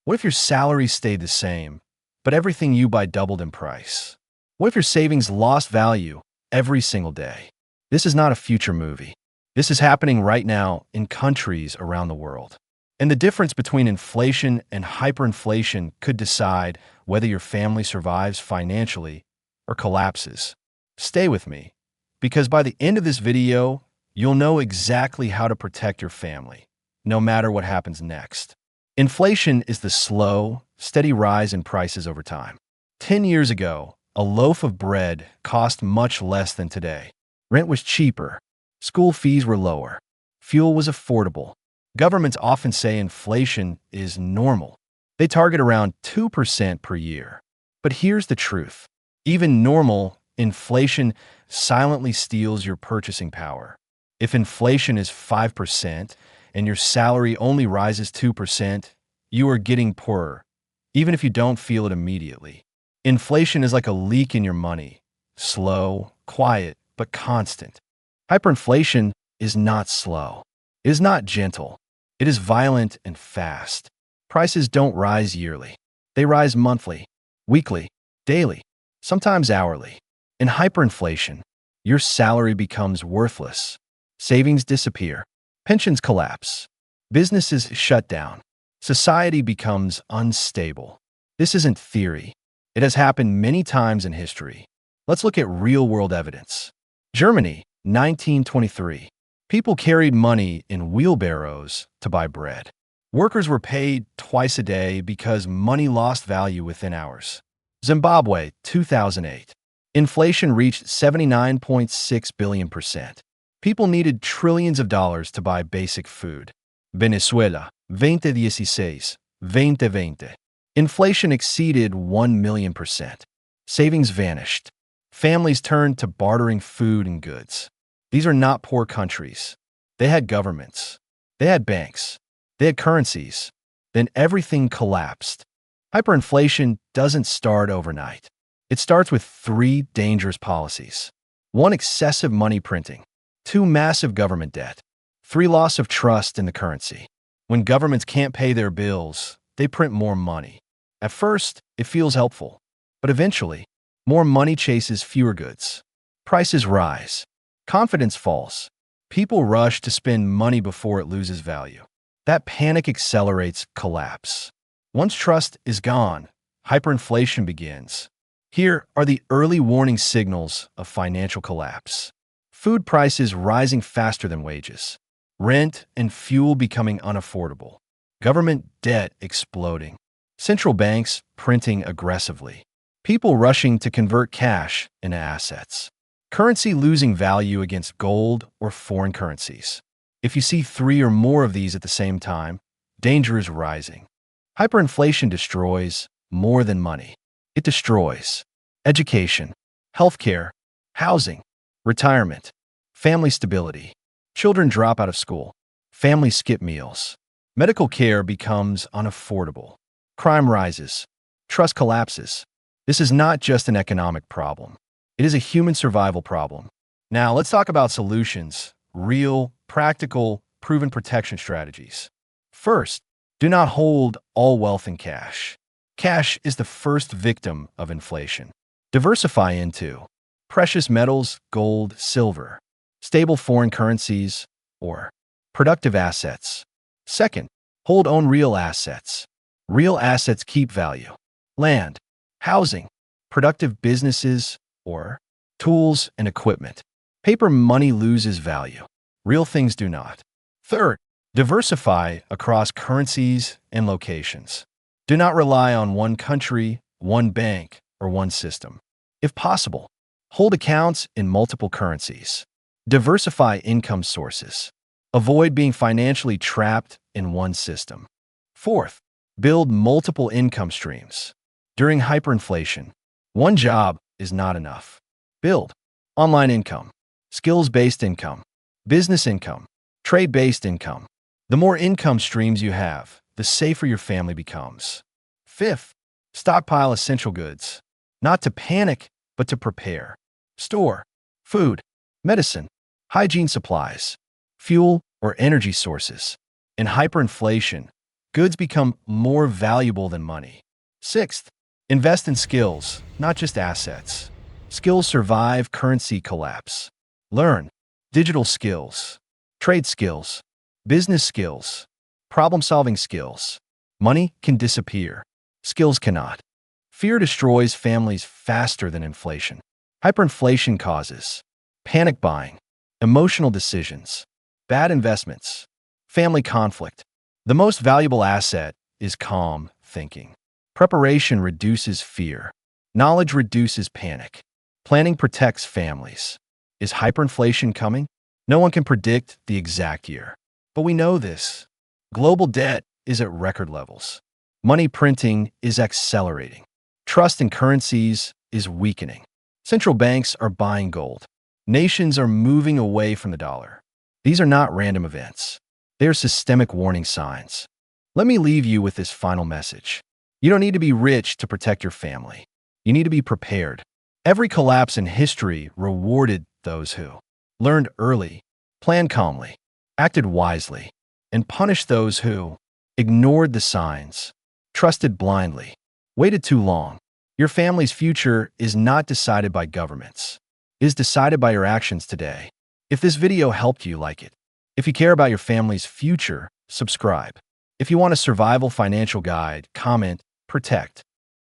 What if your salary stayed the same, but everything you buy doubled in price? What if your savings lost value every single day? This is not a future movie. This is happening right now in countries around the world. And the difference between inflation and hyperinflation could decide whether your family survives financially or collapses. Stay with me, because by the end of this video, you'll know exactly how to protect your family, no matter what happens next. Inflation is the slow, steady rise in prices over time. 10 years ago, a loaf of bread cost much less than today. Rent was cheaper, school fees were lower, fuel was affordable. Governments often say inflation is normal. They target around 2% per year. But here's the truth. Even normal, inflation silently steals your purchasing power. If inflation is 5% and your salary only rises 2%, you are getting poorer, even if you don't feel it immediately. Inflation is like a leak in your money, slow, quiet, but constant. Hyperinflation is not slow. It is not gentle. It is violent and fast. Prices don't rise yearly. They rise monthly, weekly, daily, sometimes hourly. In hyperinflation, your salary becomes worthless. Savings disappear. Pensions collapse. Businesses shut down. Society becomes unstable. This isn't theory. It has happened many times in history. Let's look at real-world evidence. Germany, 1923. People carried money in wheelbarrows to buy bread. Workers were paid twice a day because money lost value within hours. Zimbabwe, 2008. Inflation reached 79.6 billion%. People needed trillions of dollars to buy basic food. Venezuela, 2016. Inflation exceeded 1 million%. Savings vanished. Families turned to bartering food and goods. These are not poor countries. They had governments. They had banks. They had currencies. Then everything collapsed. Hyperinflation doesn't start overnight. It starts with 3 dangerous policies. 1, excessive money printing. 2, massive government debt. 3, loss of trust in the currency. When governments can't pay their bills, they print more money. At first, it feels helpful. But eventually, more money chases fewer goods. Prices rise. Confidence falls. People rush to spend money before it loses value. That panic accelerates collapse. Once trust is gone, hyperinflation begins. Here are the early warning signals of financial collapse. Food prices rising faster than wages. Rent and fuel becoming unaffordable. Government debt exploding. Central banks printing aggressively. People rushing to convert cash into assets. Currency losing value against gold or foreign currencies. If you see 3 or more of these at the same time, danger is rising. Hyperinflation destroys more than money. It destroys education, healthcare, housing, retirement, family stability. Children drop out of school. Families skip meals. Medical care becomes unaffordable. Crime rises. Trust collapses. This is not just an economic problem. It is a human survival problem. Now, let's talk about solutions. Real, practical, proven protection strategies. First, do not hold all wealth in cash. Cash is the first victim of inflation. Diversify into precious metals, gold, silver, stable foreign currencies, or productive assets. Second, hold own real assets. Real assets keep value. Land, housing, productive businesses, or tools and equipment. Paper money loses value. Real things do not. Third, diversify across currencies and locations. Do not rely on one country, one bank, or one system. If possible, hold accounts in multiple currencies. Diversify income sources. Avoid being financially trapped in one system. Fourth, build multiple income streams. During hyperinflation, one job is not enough. Build online income, skills-based income, business income, trade-based income. The more income streams you have, the safer your family becomes. Fifth, stockpile essential goods. Not to panic, but to prepare. Store food, medicine, hygiene supplies, fuel, or energy sources. In hyperinflation, Goods become more valuable than money. Sixth, invest in skills, not just assets. Skills survive currency collapse. Learn digital skills, trade skills, business skills, problem-solving skills. Money can disappear. Skills cannot. Fear destroys families faster than inflation. Hyperinflation causes panic buying, emotional decisions, bad investments, family conflict. The most valuable asset is calm thinking. Preparation reduces fear. Knowledge reduces panic. Planning protects families. Is hyperinflation coming? No one can predict the exact year. But we know this. Global debt is at record levels. Money printing is accelerating. Trust in currencies is weakening. Central banks are buying gold. Nations are moving away from the dollar. These are not random events. They are systemic warning signs. Let me leave you with this final message. You don't need to be rich to protect your family. You need to be prepared. Every collapse in history rewarded those who learned early, planned calmly, acted wisely, and punished those who ignored the signs, trusted blindly, waited too long. Your family's future is not decided by governments. It is decided by your actions today. If this video helped you, like it. If you care about your family's future, subscribe. If you want a survival financial guide, comment, protect.